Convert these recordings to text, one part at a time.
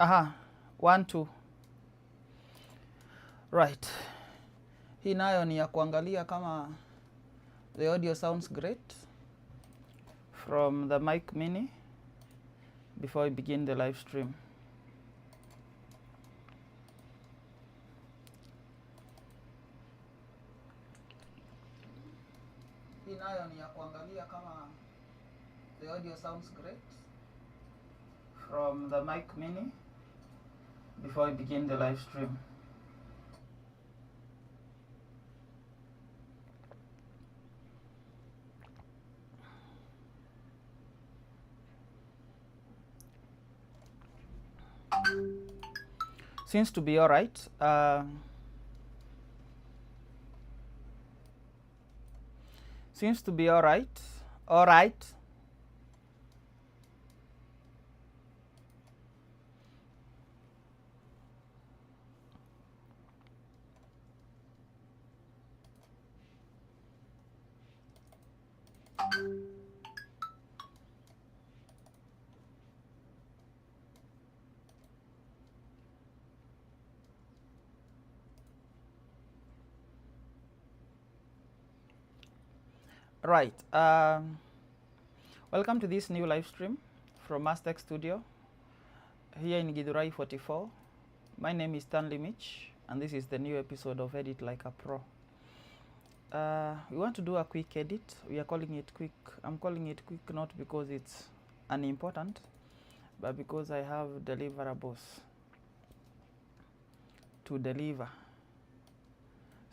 Aha, 1 2. Right. Hii nayo ni ya kuangalia kama the audio sounds great from the mic mini before we begin the live stream. Hii nayo ni ya kuangalia kama the audio sounds great from the mic mini before we begin the live stream. Seems to be all right. Seems to be all right. All right. Right. Welcome to this new live stream from Mastech Studio here in Githurai 44. My name is Stanley Mitch, and this is the new episode of Edit Like a Pro. We want to do a quick edit. We are calling it quick. I'm calling it quick not because it's unimportant, but because I have deliverables to deliver.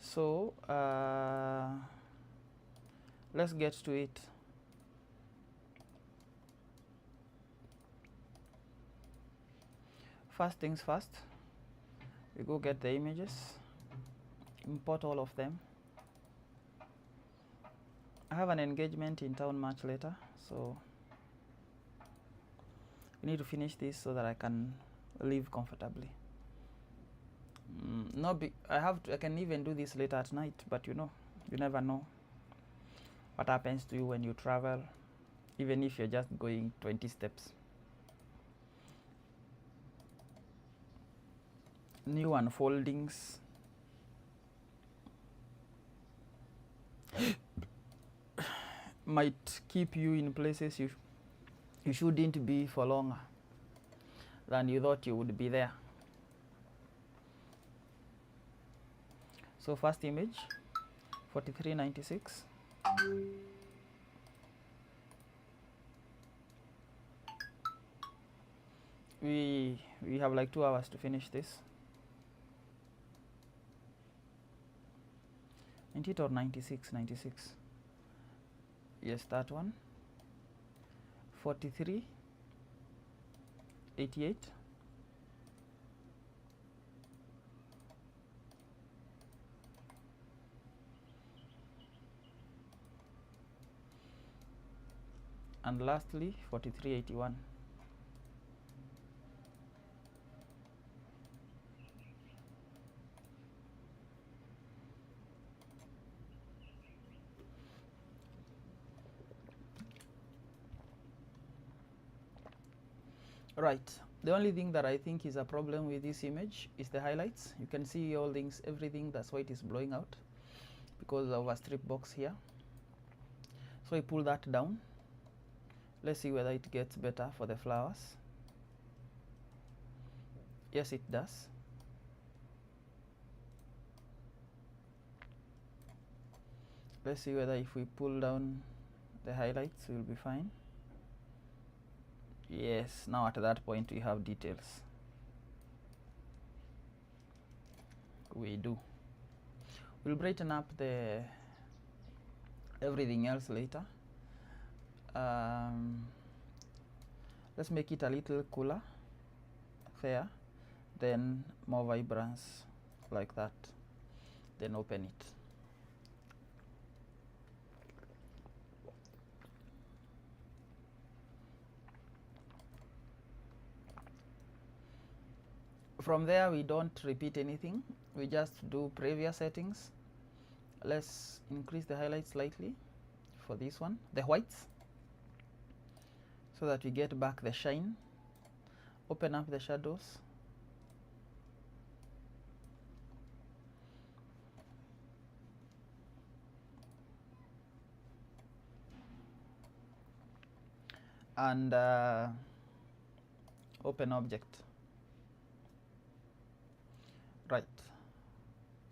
So let's get to it. First things first, we go get the images, import all of them. I have an engagement in town much later, so we need to finish this so that I can live comfortably. I can even do this later at night, but you never know what happens to you when you travel, even if you're just going 20 steps. New unfoldings. Might keep you in places you shouldn't be for longer than you thought you would be there. So first image, 4396. We have like 2 hours to finish this. 98 or 96? 96. Yes, that one. 43, 88. And lastly, 4381. Right. The only thing that I think is a problem with this image is the highlights. You can see all things, everything that's white is blowing out because of a strip box here. So I pull that down. Let's see whether it gets better for the flowers. Yes, it does. Let's see whether if we pull down the highlights, we'll be fine. Yes, now at that point we have details. We do. We'll brighten up the everything else later. Let's make it a little cooler, fair, then more vibrance like that, then open it. From there we don't repeat anything, we just do previous settings. Let's increase the highlights slightly for this one, the whites, so that we get back the shine Open up the shadows. And open object. Right.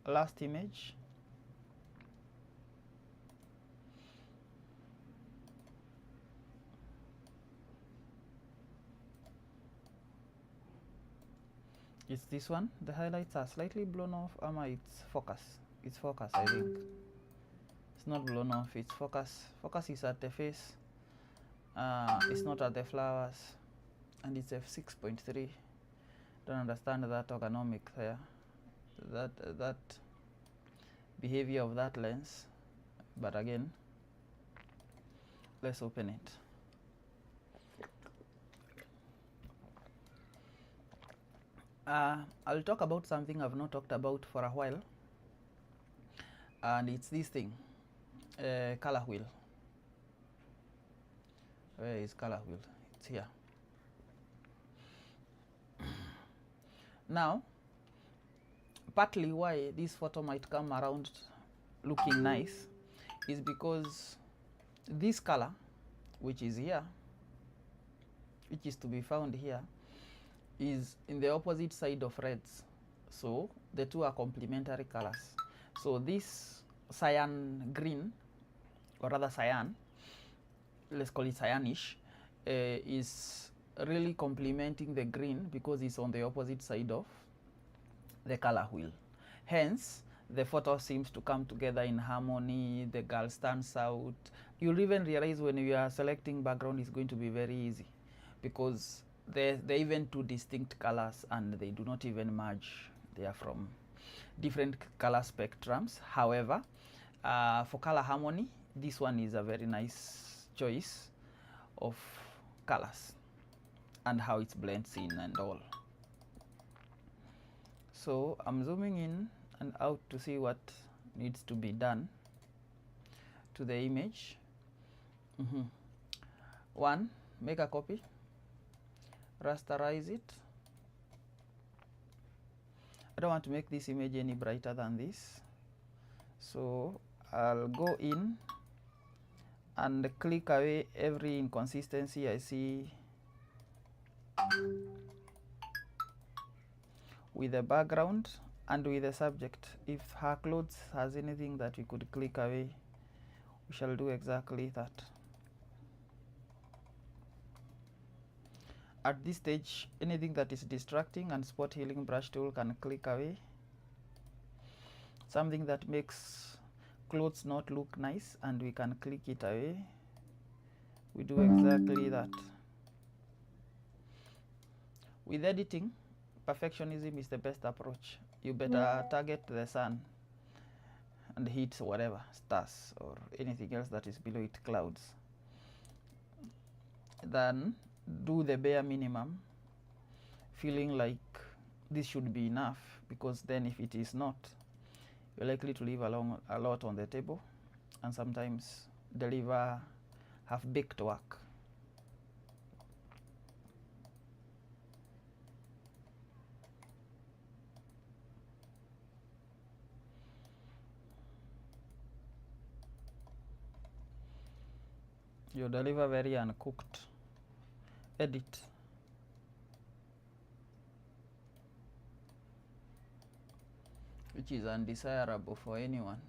Last image. It's this one. The highlights are slightly blown off. It's focus. It's focus, I think. It's not blown off. It's focus. Focus is at the face. It's not at the flowers. And it's f6.3. Don't understand that ergonomic there. That behavior of that lens. But again, let's open it. I'll talk about something I've not talked about for a while, and it's this thing, color wheel. Where is color wheel? It's here. Now, partly why this photo might come around looking nice is because this color, which is here, which is to be found here, is in the opposite side of reds. So the two are complementary colors. So this cyan green, or rather cyan, let's call it cyanish, is really complementing the green because it's on the opposite side of the color wheel. Hence, the photo seems to come together in harmony. The girl stands out. You'll even realize when you are selecting background, it's going to be very easy because they're even two distinct colors and they do not even merge. They are from different color spectrums. However, for color harmony, this one is a very nice choice of colors and how it blends in and all. So I'm zooming in and out to see what needs to be done to the image. One, make a copy, rasterize it. I don't want to make this image any brighter than this, so I'll go in and click away every inconsistency I see with the background and with the subject. If her clothes has anything that we could click away, we shall do exactly that. At this stage, anything that is distracting and spot healing brush tool can click away. Something that makes clothes not look nice and we can click it away. We do exactly that. With editing, perfectionism is the best approach. You better target the sun and hit whatever, stars or anything else that is below it, clouds, than do the bare minimum, feeling like this should be enough, because then if it is not, you're likely to leave a lot on the table and sometimes deliver half-baked work. You deliver very uncooked edit. Which is undesirable for anyone.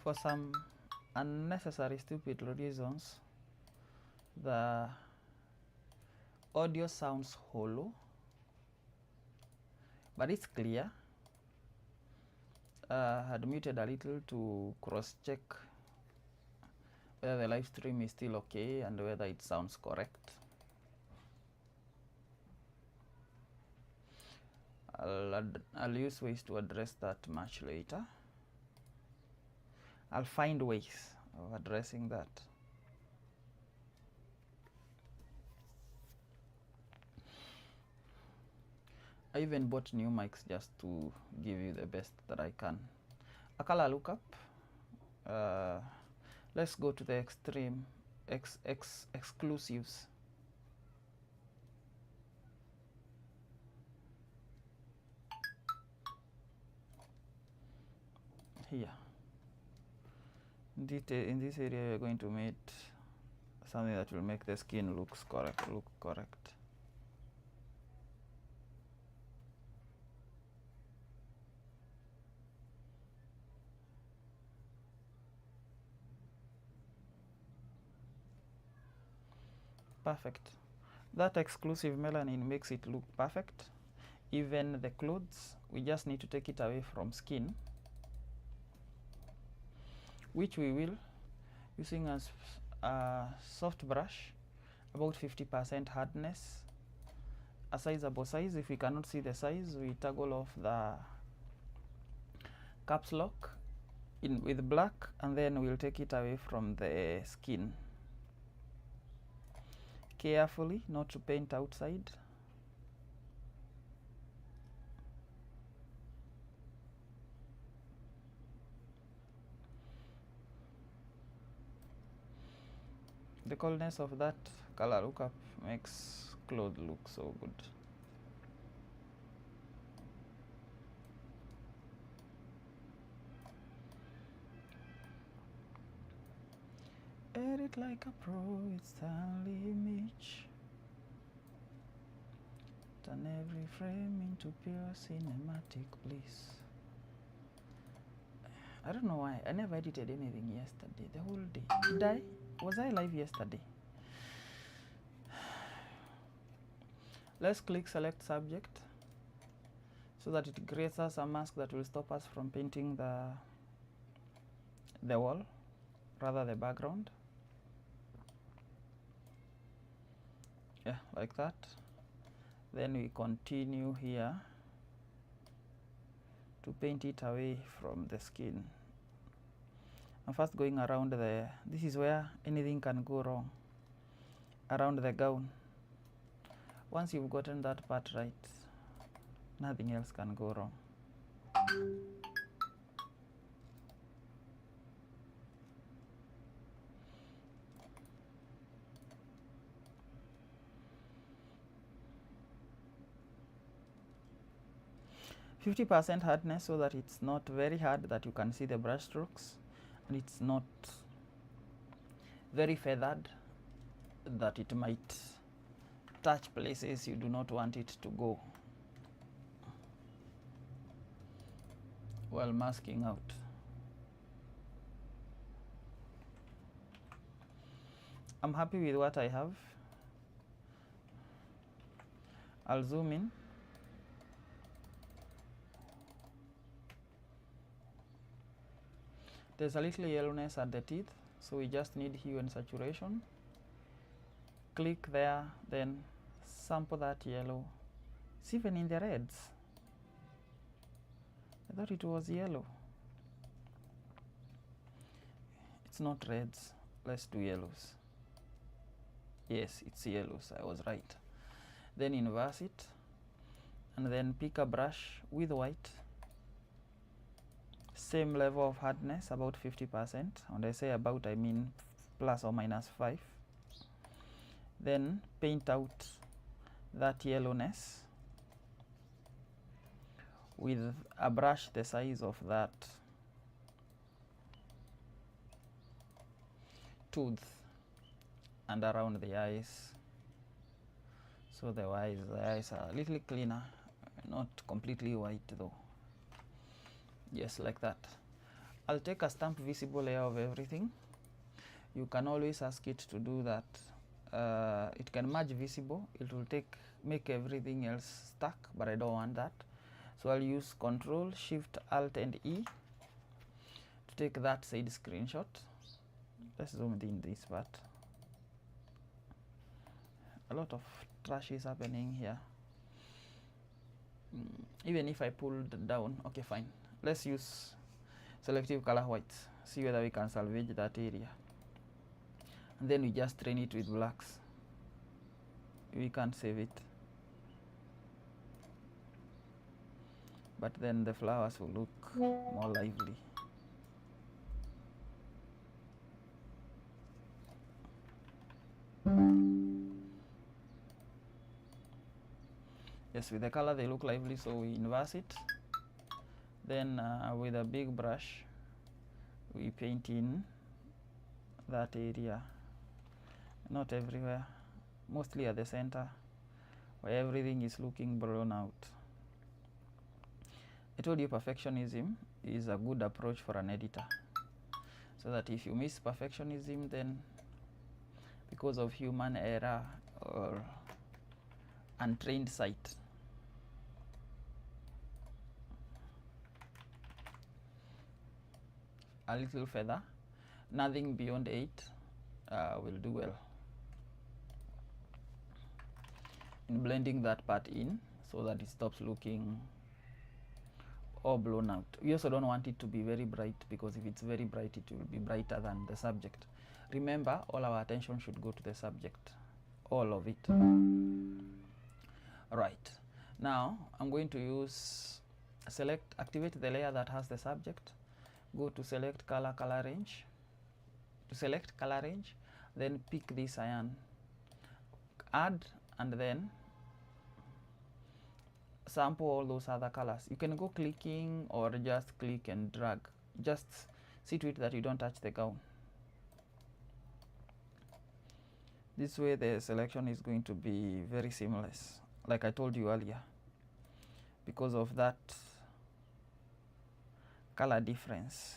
For some unnecessary stupid reasons, the audio sounds hollow, but it's clear. Had muted a little to cross-check whether the live stream is still okay and whether it sounds correct. I'll use ways to address that much later. I'll find ways of addressing that. I even bought new mics just to give you the best that I can. A color lookup. Let's go to the extreme exclusives. Here. In this area, we're going to make something that will make the skin look correct. Perfect. That exclusive melanin makes it look perfect. Even the clothes, we just need to take it away from skin, which we will using a soft brush, about 50% hardness, a sizable size. If we cannot see the size, we toggle off the caps lock with black, and then we'll take it away from the skin. Carefully, not to paint outside. The coldness of that color lookup makes clothes look so good. Edit like a pro, it's Stanley Mitch. Turn every frame into pure cinematic bliss. I don't know why, I never edited anything yesterday, the whole day. Did I? Was I live yesterday? Let's click select subject so that it creates us a mask that will stop us from painting the wall, rather the background. Yeah, like that. Then we continue here to paint it away from the skin. I'm first going around this is where anything can go wrong, around the gown. Once you've gotten that part right, nothing else can go wrong. %50% hardness so that it's not very hard that you can see the brush strokes, and it's not very feathered that it might touch places you do not want it to go while masking out. I'm happy with what I have. I'll zoom in. There's a little yellowness at the teeth, so we just need hue and saturation. Click there, then sample that yellow. It's even in the reds. I thought it was yellow. It's not reds. Let's do yellows. Yes, it's yellows. I was right. Then inverse it, and then pick a brush with white. Same level of hardness, about 50%. When I say about, I mean plus or minus 5. Then paint out that yellowness with a brush the size of that tooth and around the eyes. So the eyes are a little cleaner, not completely white though. Yes, like that. I'll take a stamp visible layer of everything. You can always ask it to do that. It can merge visible. It will make everything else stuck, but I don't want that. So I'll use Control, Shift, Alt, and E to take that side screenshot. Let's zoom in this part. A lot of trash is happening here. Even if I pulled down, okay, fine. Let's use selective color whites. See whether we can salvage that area. And then we just train it with blacks. We can't save it. But then the flowers will look more lively. Yes, with the color they look lively, so we inverse it. Then with a big brush, we paint in that area. Not everywhere, mostly at the center, where everything is looking blown out. I told you perfectionism is a good approach for an editor, so that if you miss perfectionism, then because of human error or untrained sight, a little feather, nothing beyond 8 will do well in blending that part in, so that it stops looking all blown out. We also don't want it to be very bright, because if it's very bright, it will be brighter than the subject. Remember, all our attention should go to the subject, all of it. Right, now I'm going to use activate the layer that has the subject, go to select color range, then pick this cyan, add, and then sample all those other colors. You can go clicking or just click and drag. Just see to it that you don't touch the gown. This way the selection is going to be very seamless, like I told you earlier, because of that color difference.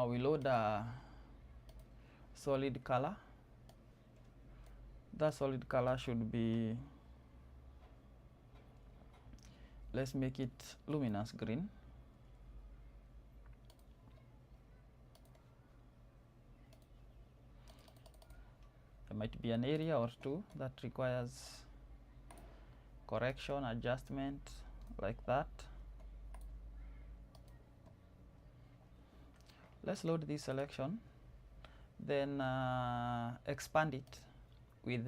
We load a solid color. That solid color should be, let's make it luminous green. There might be an area or two that requires correction, adjustment, like that. Let's load this selection, then expand it with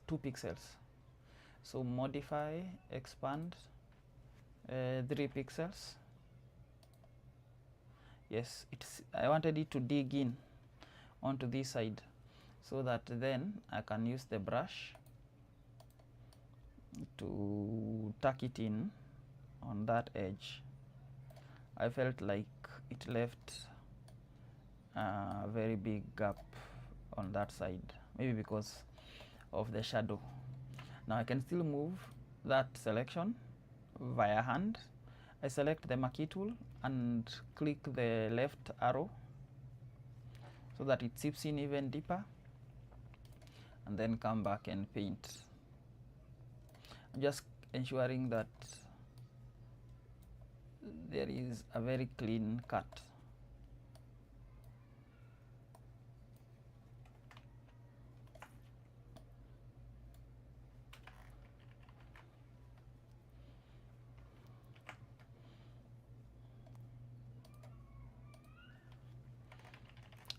2 pixels. So modify, expand, 3 pixels. Yes, I wanted it to dig in onto this side, so that then I can use the brush to tuck it in on that edge. I felt like it left a very big gap on that side, maybe because of the shadow. Now I can still move that selection via hand. I select the marquee tool and click the left arrow so that it seeps in even deeper, and then come back and paint. I'm just ensuring that there is a very clean cut.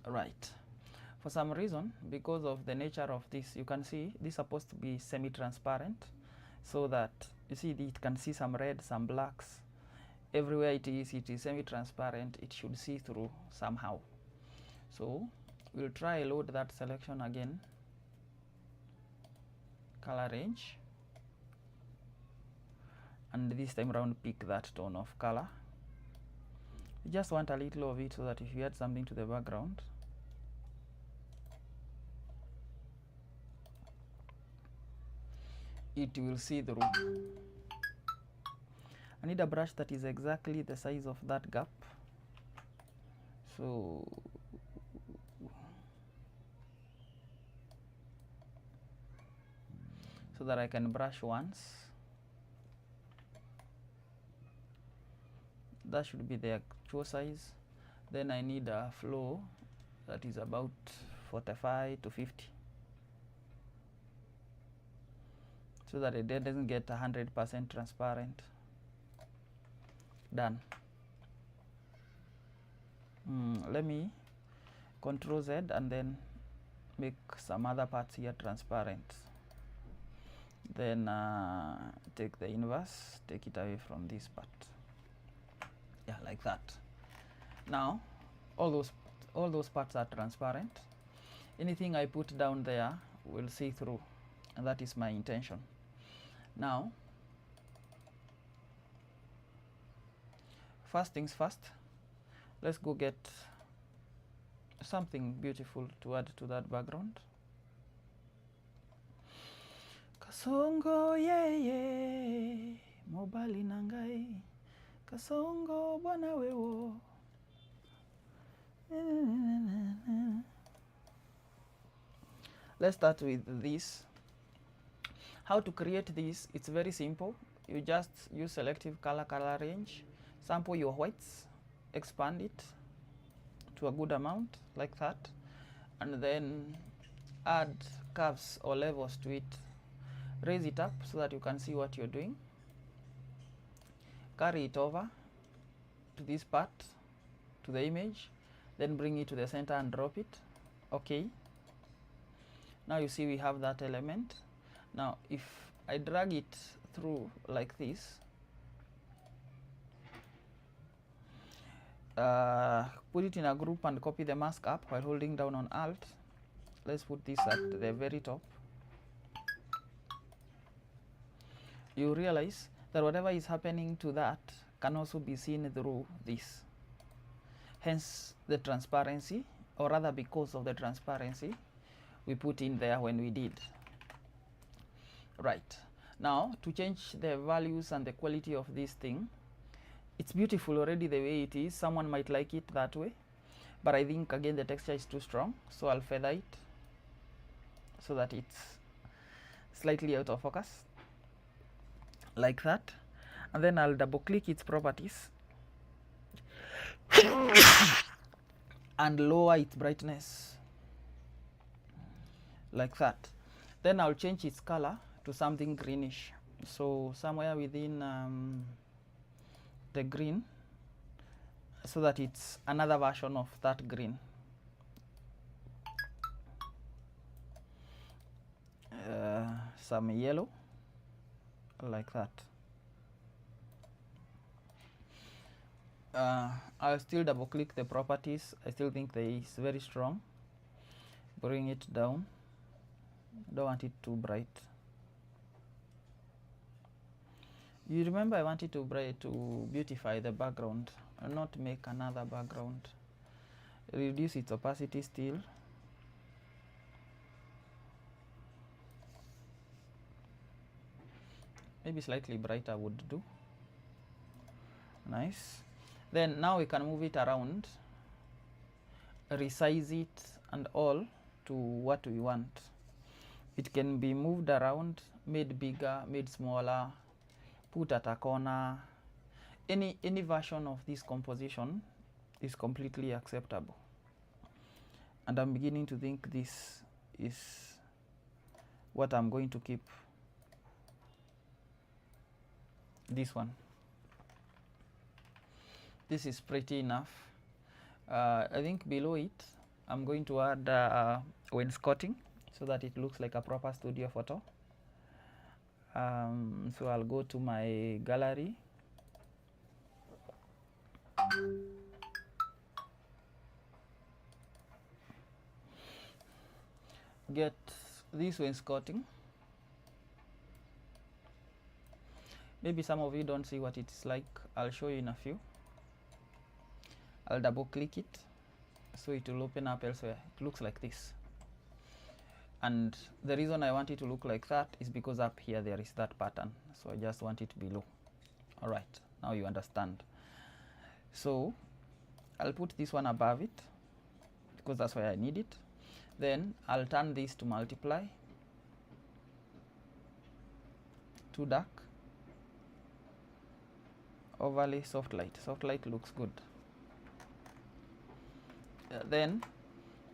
Right. For some reason, because of the nature of this, you can see this is supposed to be semi-transparent, so that you see it can see some red, some blacks. Everywhere it is semi-transparent. It should see through somehow. So we'll try load that selection again. Color range, and this time around pick that tone of color. You just want a little of it, so that if you add something to the background, it will see through. I need a brush that is exactly the size of that gap. So that I can brush once. That should be the actual size. Then I need a flow that is about 45 to 50, so that it doesn't get 100% transparent. Done. Let me Control Z and then make some other parts here transparent. Then take the inverse, take it away from this part. Yeah, like that. Now all those parts are transparent. Anything I put down there will see through, and that is my intention. Now, first things first, let's go get something beautiful to add to that background. Kasongo yeye mobali nangai, kasongo bwana wewo. Let's start with this. How to create this? It's very simple. You just use selective color range, sample your whites, expand it to a good amount like that, and then add curves or levels to it. Raise it up so that you can see what you're doing. Carry it over to this part, to the image, then bring it to the center and drop it. Okay. Now you see we have that element. Now if I drag it through like this, put it in a group and copy the mask up while holding down on Alt. Let's put this at the very top. You realize that whatever is happening to that can also be seen through this. Hence the transparency, or rather because of the transparency we put in there when we did. Right. Now to change the values and the quality of this thing, it's beautiful already the way it is. Someone might like it that way, but I think again the texture is too strong, so I'll feather it so that it's slightly out of focus, like that, and then I'll double click its properties and lower its brightness like that. Then I'll change its color to something greenish, so somewhere within the green, so that it's another version of that green. Some yellow like that. I'll still double click the properties. I still think there is very strong. Bring it down. Don't want it too bright. You remember I wanted to beautify the background and not make another background. Reduce its opacity still. Maybe slightly brighter would do. Nice. Then now we can move it around, resize it and all to what we want. It can be moved around, made bigger, made smaller, put at a corner. Any version of this composition is completely acceptable. And I'm beginning to think this is what I'm going to keep. This one. This is pretty enough. I think below it I'm going to add wainscoting so that it looks like a proper studio photo. So I'll go to my gallery. Get this wainscoting. Maybe some of you don't see what it's like. I'll show you in a few. I'll double click it so it will open up elsewhere. It looks like this. And the reason I want it to look like that is because up here there is that pattern, so I just want it below. All right, now you understand. So I'll put this one above it because that's why I need it. Then I'll turn this to multiply, to dark, overlay, soft light. Soft light looks good. Then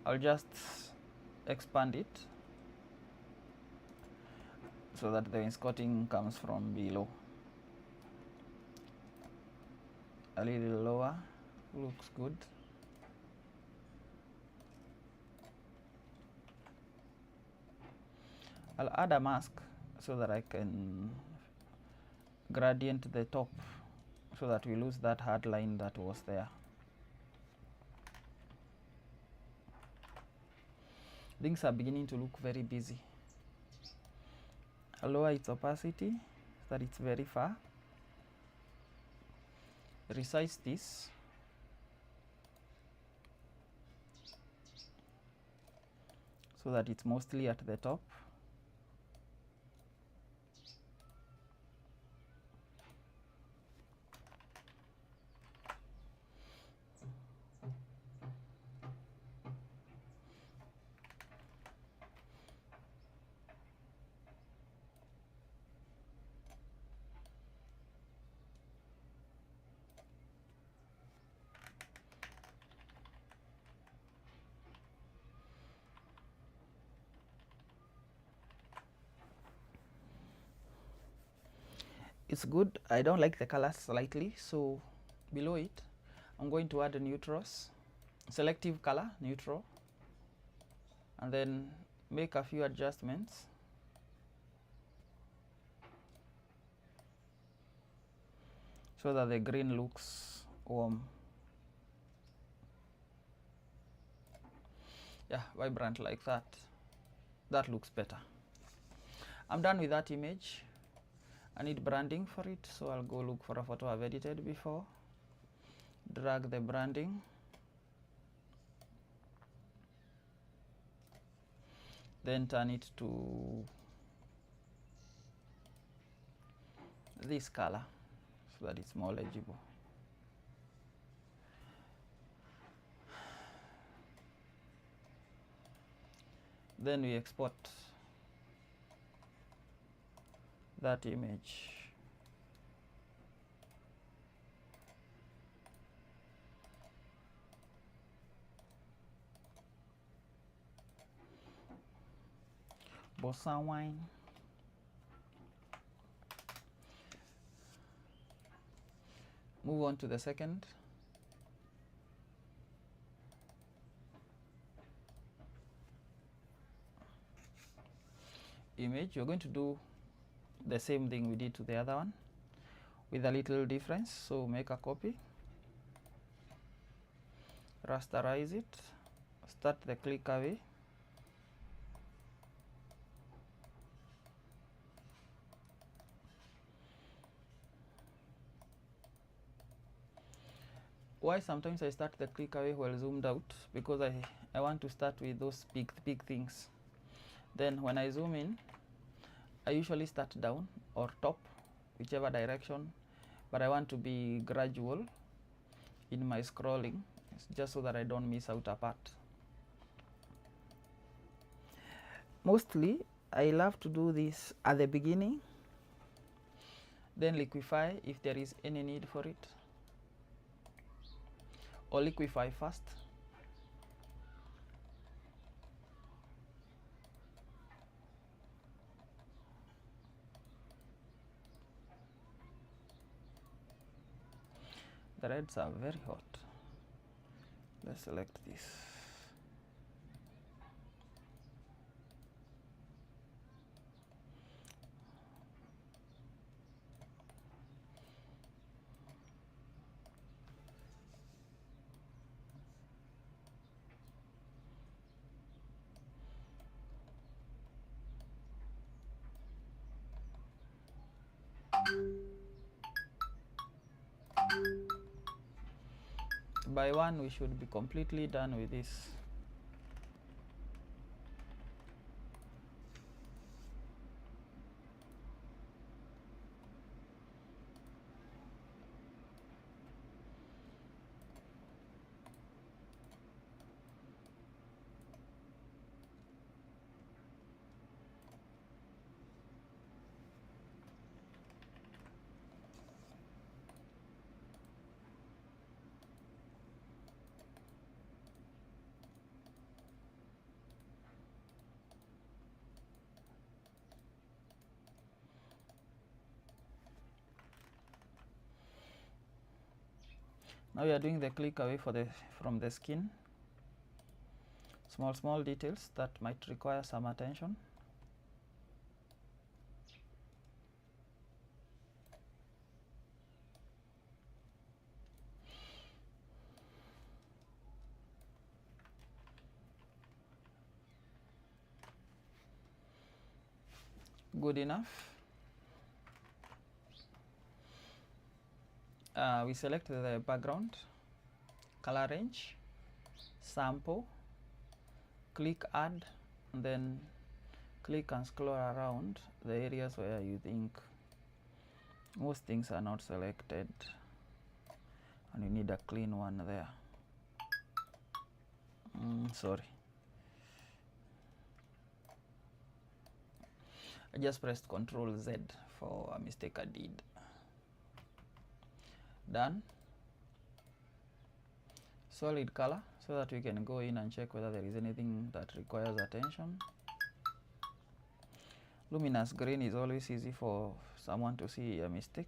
I'll just expand it so that the wainscoting comes from below. A little lower, looks good. I'll add a mask so that I can gradient the top so that we lose that hard line that was there. Things are beginning to look very busy. I'll lower its opacity so that it's very far. Resize this. So that it's mostly at the top. It's good. I don't like the color slightly, so below it I'm going to add neutrals, selective color, neutral, and then make a few adjustments. So that the green looks warm. Yeah, vibrant like that. That looks better. I'm done with that image. I need branding for it, so I'll go look for a photo I've edited before. Drag the branding. Then turn it to this color so that it's more legible. Then we export that image. Bossa wine. Move on to the second. Image. You're going to do the same thing we did to the other one with a little difference. So make a copy, rasterize it, start the click away, why sometimes I start the click away while zoomed out, because I want to start with those big things. Then when I zoom in, I usually start down or top, whichever direction, but I want to be gradual in my scrolling, just so that I don't miss out a part. Mostly, I love to do this at the beginning, then liquefy if there is any need for it, or liquefy first. The reds are very hot. Let's select this. By 1 we should be completely done with this. Now we are doing the click away from the skin. Small details that might require some attention. Good enough. We select the background, color range, sample, click add, and then click and scroll around the areas where you think most things are not selected and you need a clean one there. Sorry. I just pressed Ctrl Z for a mistake I did. Done. Solid color, so that we can go in and check whether there is anything that requires attention. Luminous green is always easy for someone to see a mistake.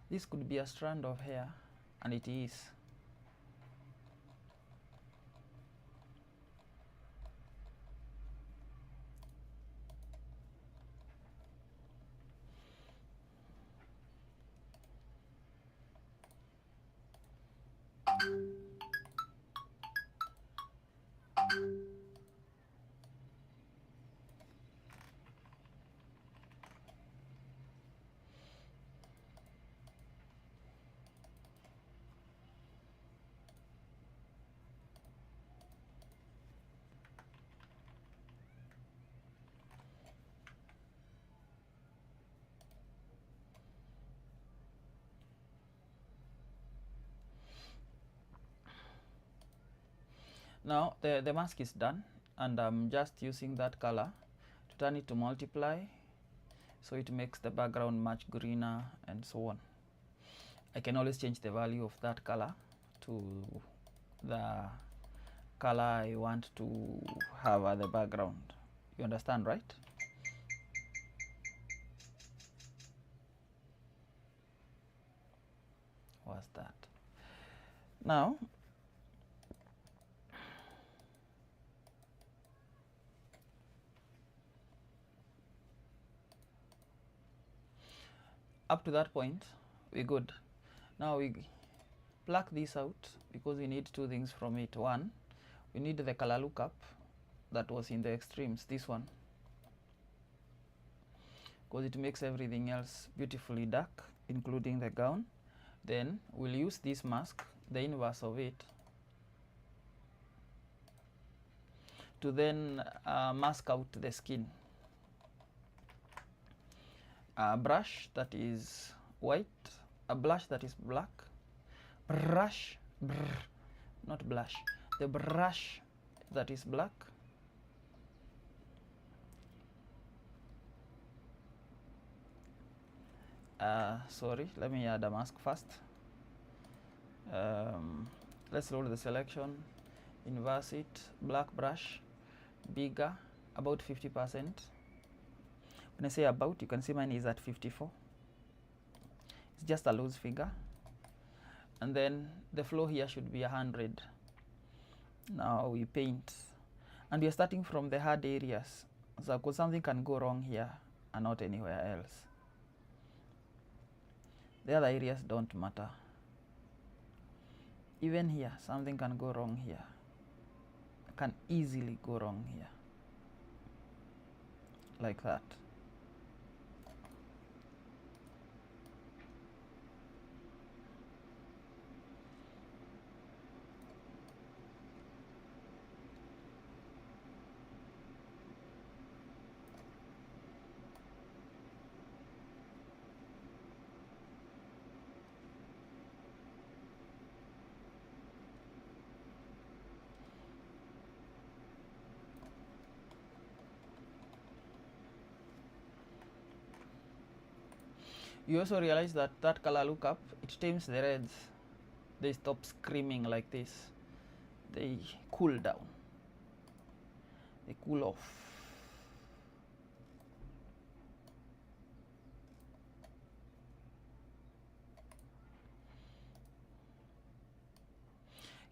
This could be a strand of hair, and it is. Now the mask is done, and I'm just using that color to turn it to multiply, so it makes the background much greener and so on. I can always change the value of that color to the color I want to have at the background. You understand, right? What's that? Now up to that point we're good. Now we pluck this out because we need two things from it. One, we need the color lookup that was in the extremes, this one, because it makes everything else beautifully dark, including the gown. Then we'll use this mask, the inverse of it, to then mask out the skin. A brush that is white, a blush that is black, not blush, the brush that is black, sorry, let me add a mask first. Let's load the selection, inverse it, black brush, bigger, about 50%. When I say about, you can see mine is at 54. It's just a loose figure. And then the flow here should be 100. Now we paint. And we are starting from the hard areas. So because something can go wrong here and not anywhere else. The other areas don't matter. Even here, something can go wrong here. Can easily go wrong here. Like that. You also realize that that color lookup, it tames the reds. They stop screaming like this. They cool down. They cool off.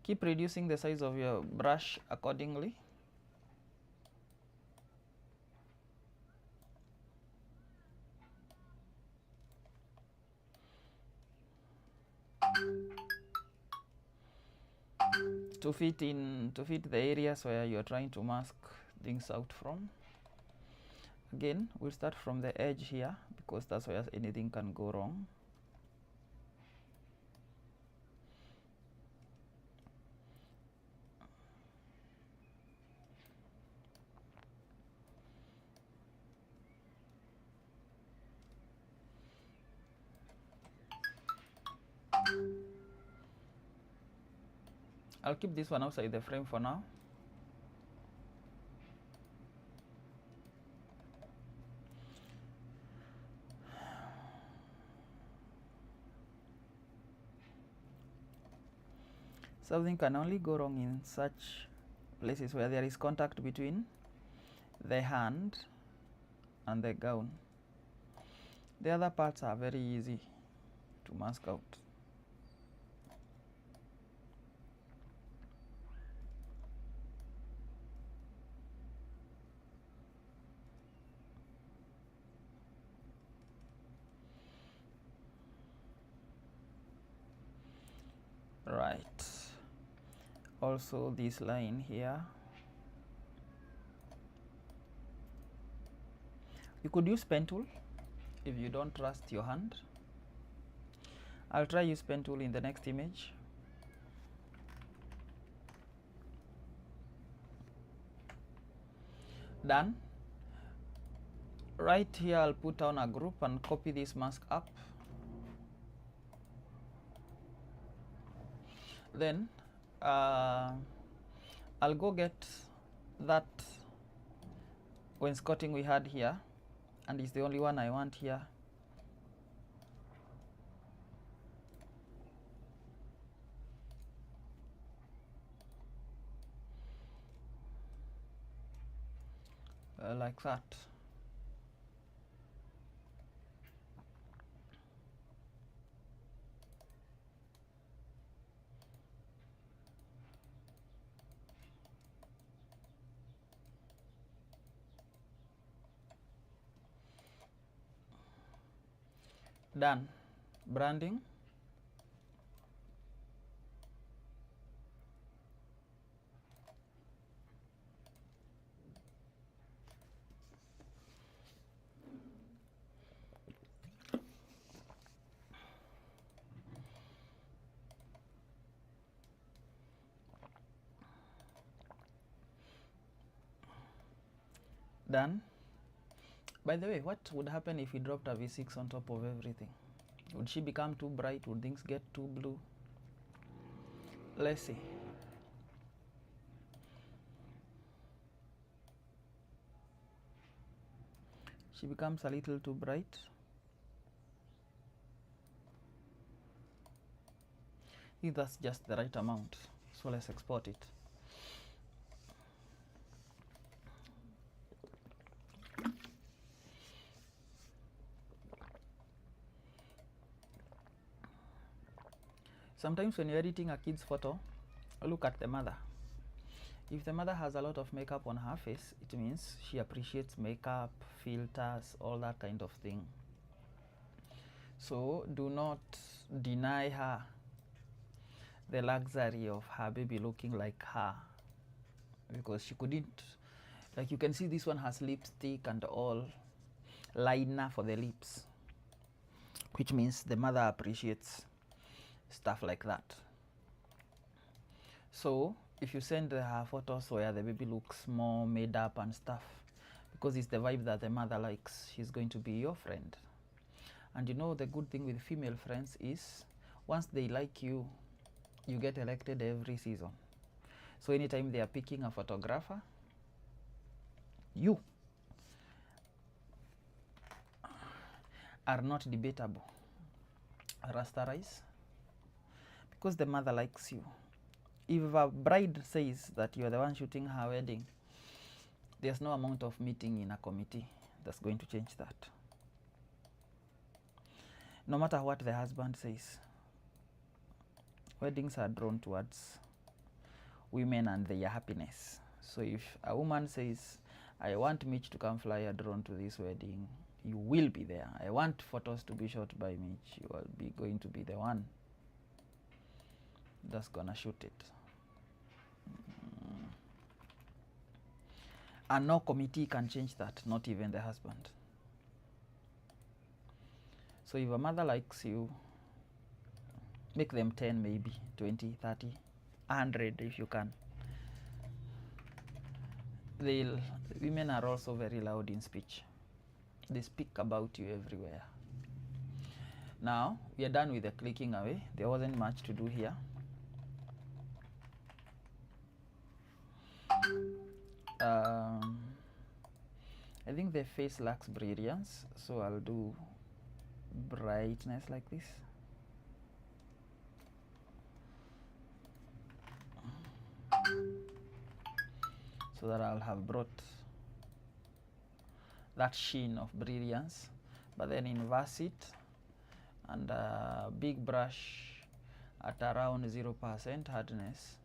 Keep reducing the size of your brush accordingly. To fit the areas where you're trying to mask things out from. Again, we'll start from the edge here because that's where anything can go wrong. I'll keep this one outside the frame for now. Something can only go wrong in such places where there is contact between the hand and the gown. The other parts are very easy to mask out. Right. Also this line here, you could use pen tool if you don't trust your hand. I'll try use pen tool in the next image. Done. Right here I'll put down a group and copy this mask up. Then I'll go get that wainscoting we had here, and it's the only one I want here. Like that. Done. Branding. Done. By the way, what would happen if we dropped a V6 on top of everything? Would she become too bright? Would things get too blue? Let's see. She becomes a little too bright. I think that's just the right amount. So let's export it. Sometimes when you're editing a kid's photo, look at the mother. If the mother has a lot of makeup on her face, it means she appreciates makeup, filters, all that kind of thing. So do not deny her the luxury of her baby looking like her, because she couldn't. Like you can see this one has lipstick and all, liner for the lips, which means the mother appreciates stuff like that. So if you send her photos where the baby looks more made up and stuff, because it's the vibe that the mother likes, she's going to be your friend. And you know the good thing with female friends is once they like you, you get elected every season. So anytime they are picking a photographer, you are not debatable. Rasterize, because the mother likes you. If a bride says that you are the one shooting her wedding, there's no amount of meeting in a committee that's going to change that. No matter what the husband says, weddings are drawn towards women and their happiness. So if a woman says, I want Mitch to come fly a drone to this wedding, you will be there. I want photos to be shot by Mitch, you will be going to be the one that's gonna shoot it. And no committee can change that, not even the husband. So if a mother likes you, make them 10 maybe, 20, 30, 100 if you can. Women are also very loud in speech. They speak about you everywhere. Now, we are done with the clicking away. There wasn't much to do here. I think the face lacks brilliance, so I'll do brightness like this. So that I'll have brought that sheen of brilliance, but then inverse it and a big brush at around 0% hardness.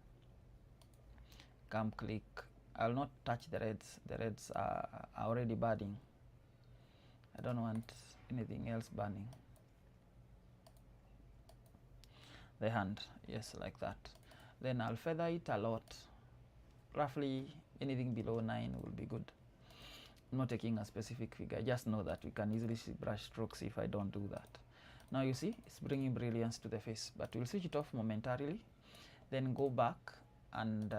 Come click. I'll not touch the reds. The reds are already burning. I don't want anything else burning. The hand, yes, like that. Then I'll feather it a lot. Roughly anything below 9 will be good. I'm not taking a specific figure. I just know that we can easily see brush strokes if I don't do that. Now you see, it's bringing brilliance to the face, but we'll switch it off momentarily. Then go back and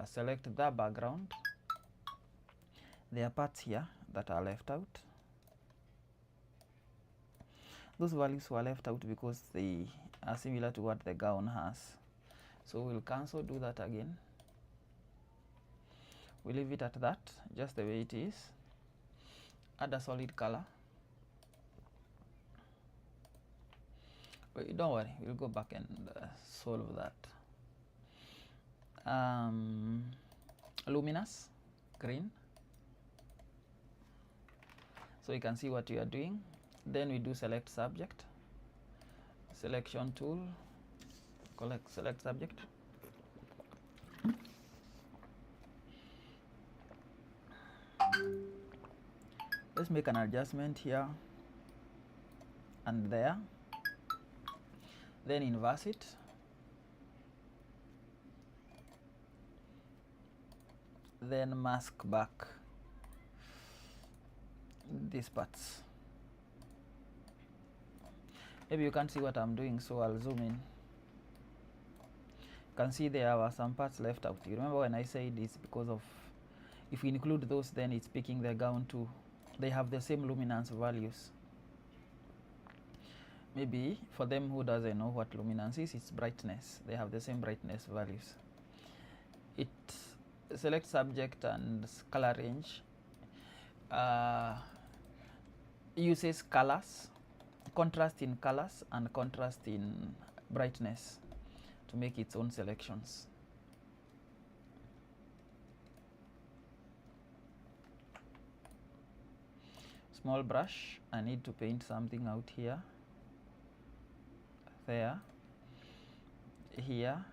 select the background. There are parts here that are left out. Those values were left out because they are similar to what the gown has. So we'll cancel, do that again. We leave it at that, just the way it is. Add a solid color. But don't worry, we'll go back and solve that. Luminous, green. So you can see what you are doing. Then we do select subject. Selection tool, select subject. Let's make an adjustment here and there. Then inverse it. Then mask back these parts. Maybe you can't see what I'm doing, so I'll zoom in. You can see there were some parts left out. You remember when I said it's because of, if we include those, then it's picking the gown too. They have the same luminance values. Maybe for them who doesn't know what luminance is, it's brightness. They have the same brightness values. It selects subject and color range. Uses colors, contrast in colors and contrast in brightness to make its own selections. Small brush, I need to paint something out here, there, here.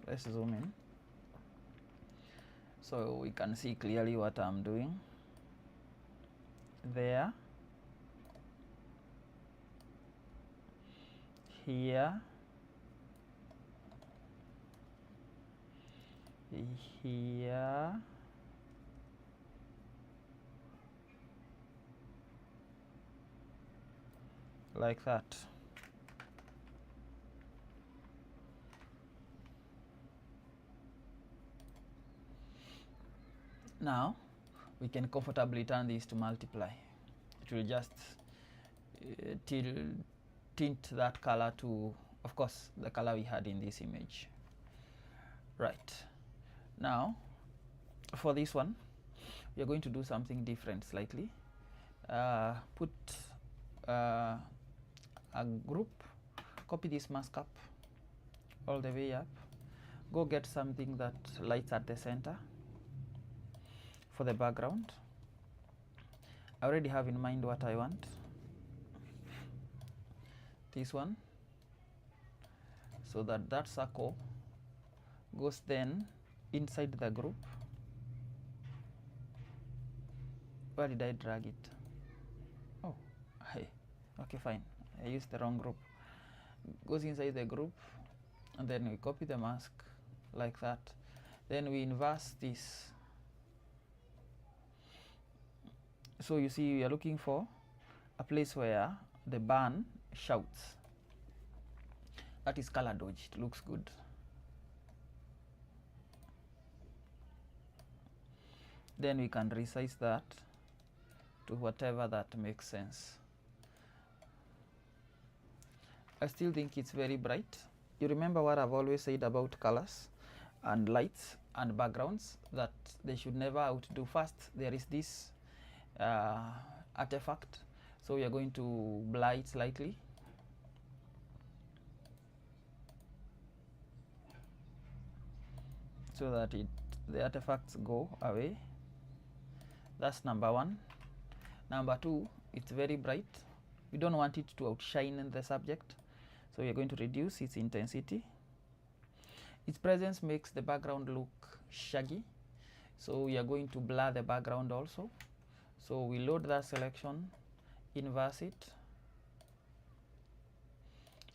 Let's zoom in so we can see clearly what I'm doing. There, here, here, like that. Now we can comfortably turn this to multiply. It will just tint that color to, of course, the color we had in this image. Right. Now for this one, we are going to do something different slightly. Put a group, copy this mask up all the way up, go get something that lights at the center for the background. I already have in mind what I want. This one, so that that circle goes then inside the group. Where did I drag it? Oh, hey, okay, fine. I used the wrong group. Goes inside the group, and then we copy the mask like that. Then we inverse this. So you see, we are looking for a place where the burn shouts. That is color dodge. It looks good. Then we can resize that to whatever that makes sense. I still think it's very bright. You remember what I've always said about colors and lights and backgrounds, that they should never outdo. First, there is this artifact, so we are going to blur it slightly. So that the artifacts go away. That's number one. Number two, it's very bright. We don't want it to outshine the subject, so we are going to reduce its intensity. Its presence makes the background look shaggy, so we are going to blur the background also. So we load that selection, inverse it,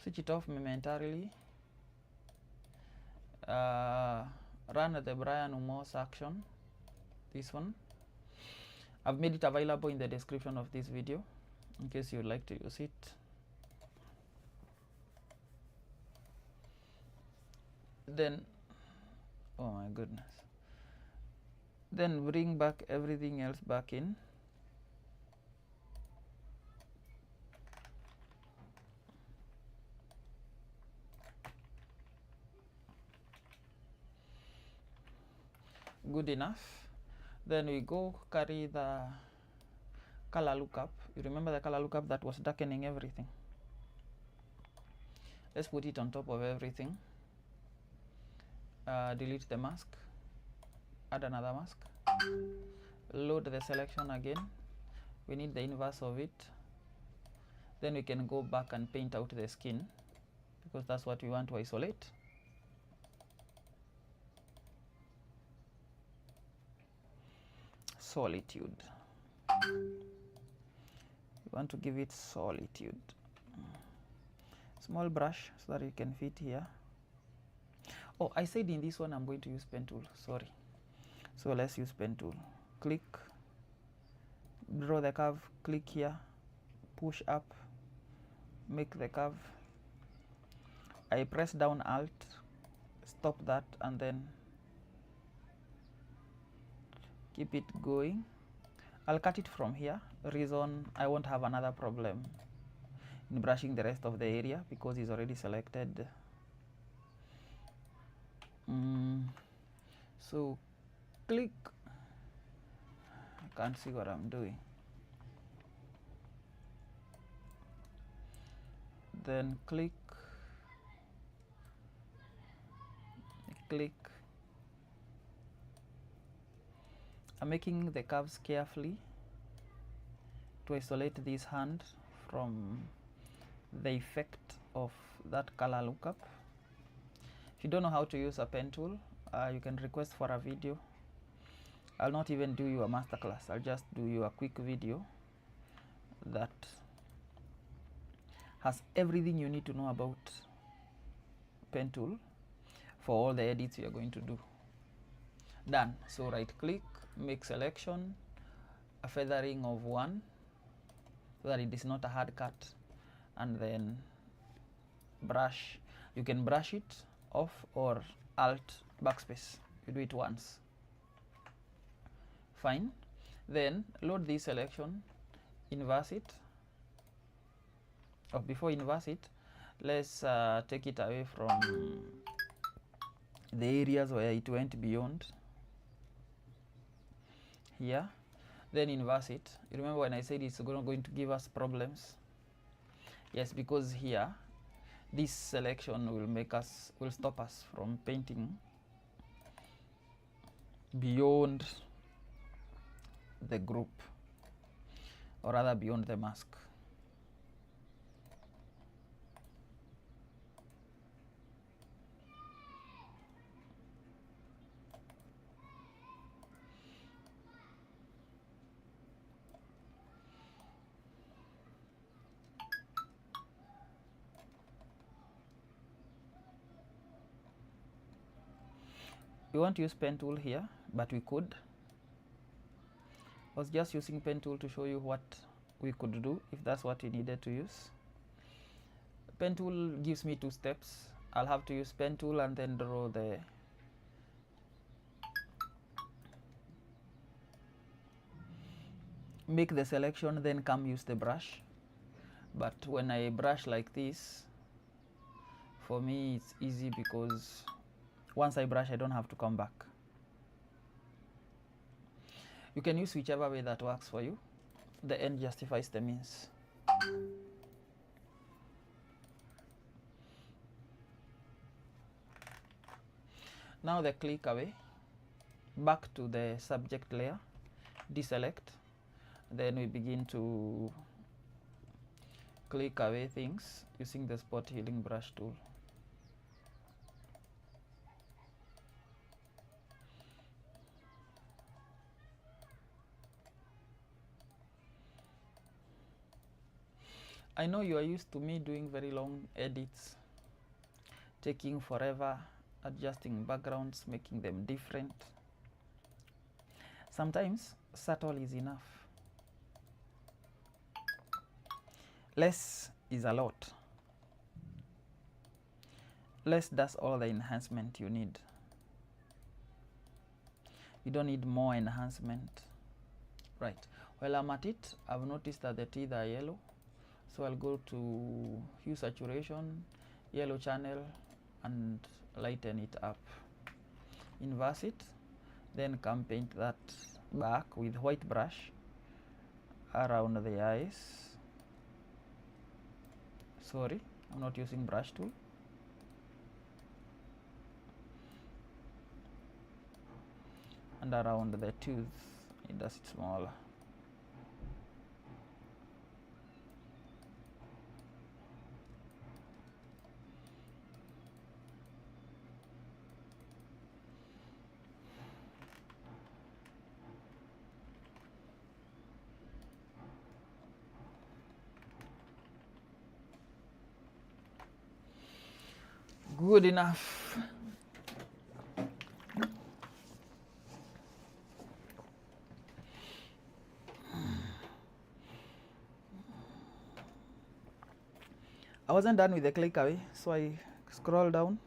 switch it off momentarily, run the Brian Umos action, this one. I've made it available in the description of this video in case you'd like to use it. Then, oh my goodness, then bring back everything else back in. Good enough. Then we go carry the color lookup. You remember the color lookup that was darkening everything? Let's put it on top of everything. Delete the mask, add another mask, load the selection again. We need the inverse of it. Then we can go back and paint out the skin, because that's what we want to isolate. Solitude. We want to give it solitude. Small brush so that it can fit here. Oh, I said in this one I'm going to use pen tool, sorry. So let's use pen tool. Click, draw the curve, click here, push up, make the curve. I press down Alt, stop that, and then keep it going. I'll cut it from here. Reason, I won't have another problem in brushing the rest of the area because it's already selected. So click, I can't see what I'm doing. Then click, click. I'm making the curves carefully to isolate this hand from the effect of that color lookup. If you don't know how to use a pen tool, you can request for a video. I'll not even do you a masterclass, I'll just do you a quick video that has everything you need to know about pen tool for all the edits you are going to do. Done. So right click, make selection, a feathering of 1 so that it is not a hard cut, and then brush. You can brush it off or Alt backspace. You do it once. Fine. Then load this selection, inverse it. Oh, before inverse it, let's take it away from the areas where it went beyond here. Then inverse it. You remember when I said it's going to give us problems? Yes, because here this selection will stop us from painting beyond the group, or rather beyond the mask. We won't use pen tool here, but we could. I was just using pen tool to show you what we could do if that's what we needed to use. Pen tool gives me 2 steps. I'll have to use pen tool and then draw the make the selection, then come use the brush. But when I brush like this, for me it's easy because once I brush I don't have to come back. You can use whichever way that works for you. The end justifies the means. Now the click away, back to the subject layer, deselect, then we begin to click away things using the spot healing brush tool. I know you are used to me doing very long edits, taking forever, adjusting backgrounds, making them different. Sometimes subtle is enough. Less is a lot. Less does all the enhancement you need. You don't need more enhancement. Right. While I'm at it, I've noticed that the teeth are yellow. So I'll go to hue saturation, yellow channel, and lighten it up. Inverse it, then come paint that back with white brush around the eyes. Sorry, I'm not using brush tool. And around the tooth, it does it smaller. Good enough. I wasn't done with the click away, so I scroll down.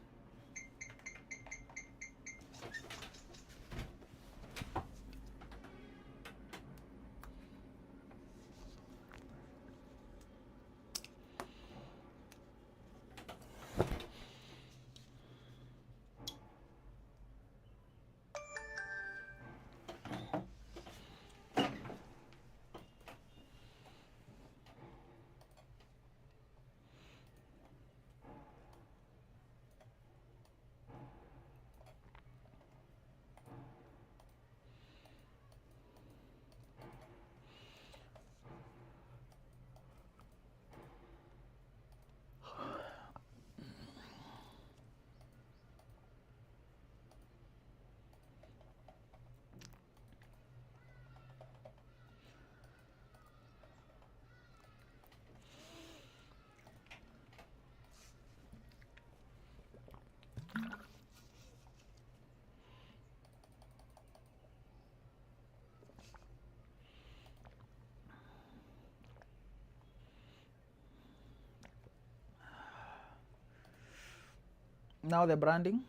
Now the branding.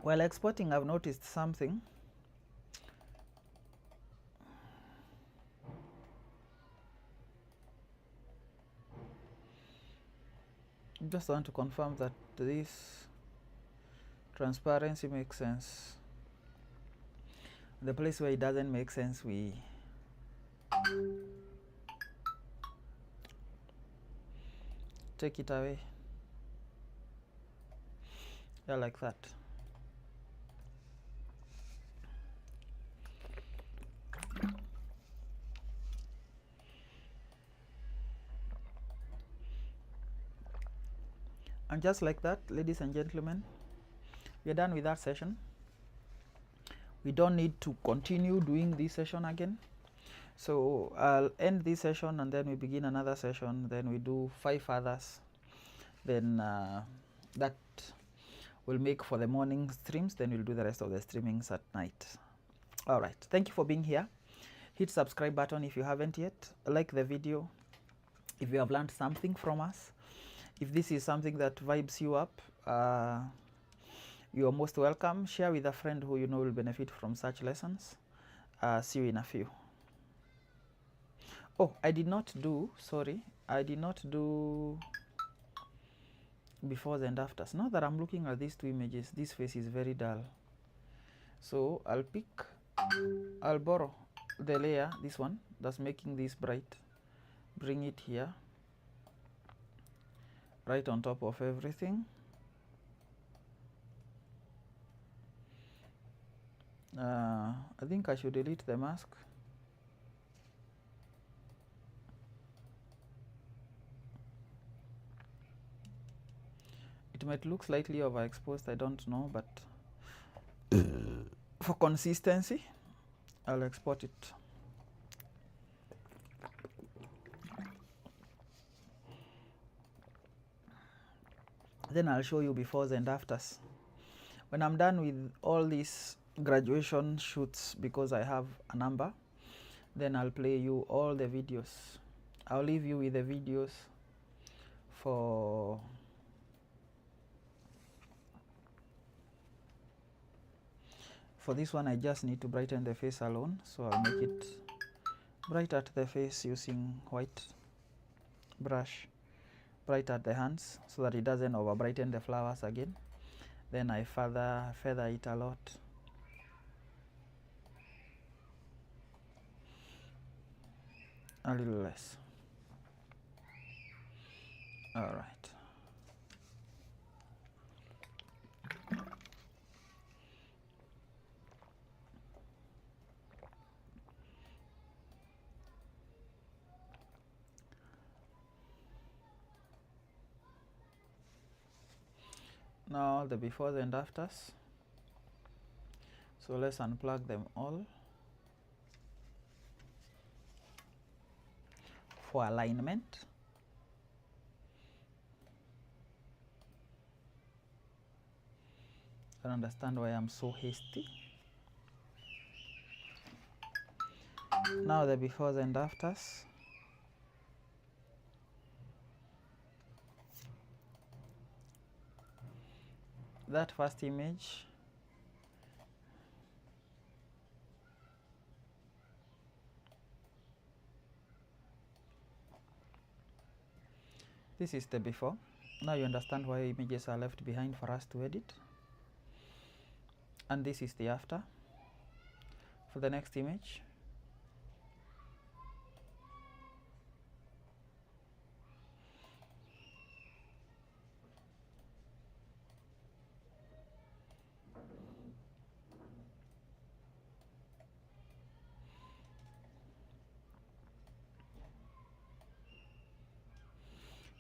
While exporting, I've noticed something. Just want to confirm that this transparency makes sense. The place where it doesn't make sense, we take it away. Yeah, like that. And just like that, ladies and gentlemen, we are done with that session. We don't need to continue doing this session again. So I'll end this session and then we begin another session. Then we do 5 others. Then that will make for the morning streams. Then we'll do the rest of the streamings at night. All right. Thank you for being here. Hit subscribe button if you haven't yet. Like the video if you have learned something from us. If this is something that vibes you up, you are most welcome. Share with a friend who you know will benefit from such lessons. See you in a few. Oh, I did not do befores and afters. Now that I'm looking at these two images, this face is very dull. So I'll borrow the layer, this one, that's making this bright. Bring it here, right on top of everything. I think I should delete the mask. It might look slightly overexposed, I don't know, but for consistency, I'll export it. Then I'll show you befores and afters. When I'm done with all these graduation shoots, because I have a number, then I'll play you all the videos. I'll leave you with the videos for this one. I just need to brighten the face alone, so I'll make it bright at the face using white brush, bright at the hands so that it doesn't over brighten the flowers again. Then I feather it a lot. A little less. All right. Now the befores and afters. So let's unplug them all for alignment. I don't understand why I'm so hasty. Now the befores and afters. That first image, this is the before. Now you understand why images are left behind for us to edit. And this is the after for the next image.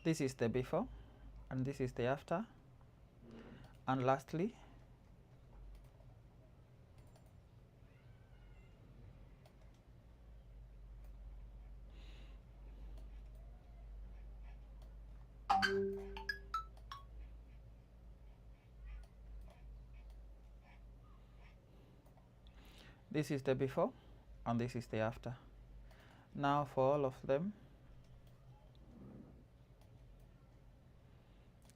This is the before, and this is the after. And lastly, this is the before, and this is the after. Now for all of them,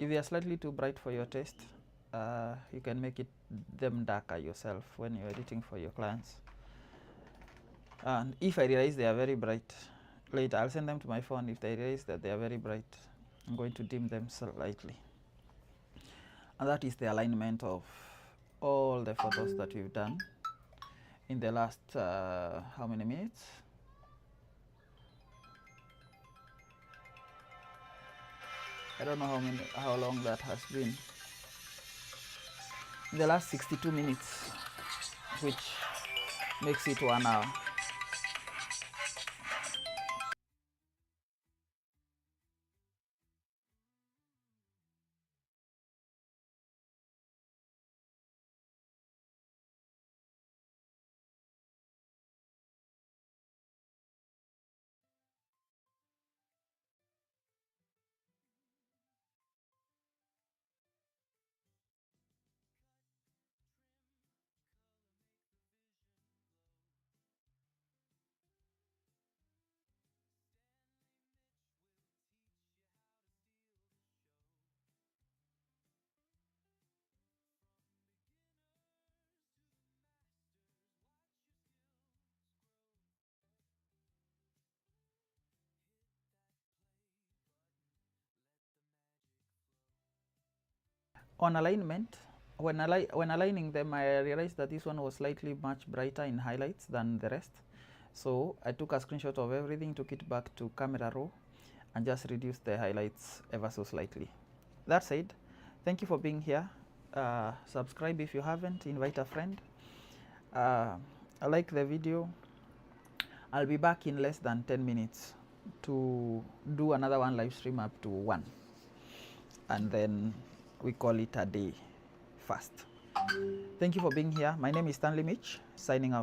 if they are slightly too bright for your taste, you can make them darker yourself when you're editing for your clients. And if I realize they are very bright, later I'll send them to my phone. If I realize that they are very bright, I'm going to dim them slightly. And that is the alignment of all the photos that we've done in the last, how many minutes? I don't know how long that has been. In the last 62 minutes, which makes it 1 hour. On alignment, when aligning them, I realized that this one was slightly much brighter in highlights than the rest. So I took a screenshot of everything, took it back to camera raw, and just reduced the highlights ever so slightly. That said, thank you for being here. Subscribe if you haven't, invite a friend. Like the video. I'll be back in less than 10 minutes to do another one live stream up to 1. And then we call it a day fast. Thank you for being here. My name is Stanley Mitch, signing out.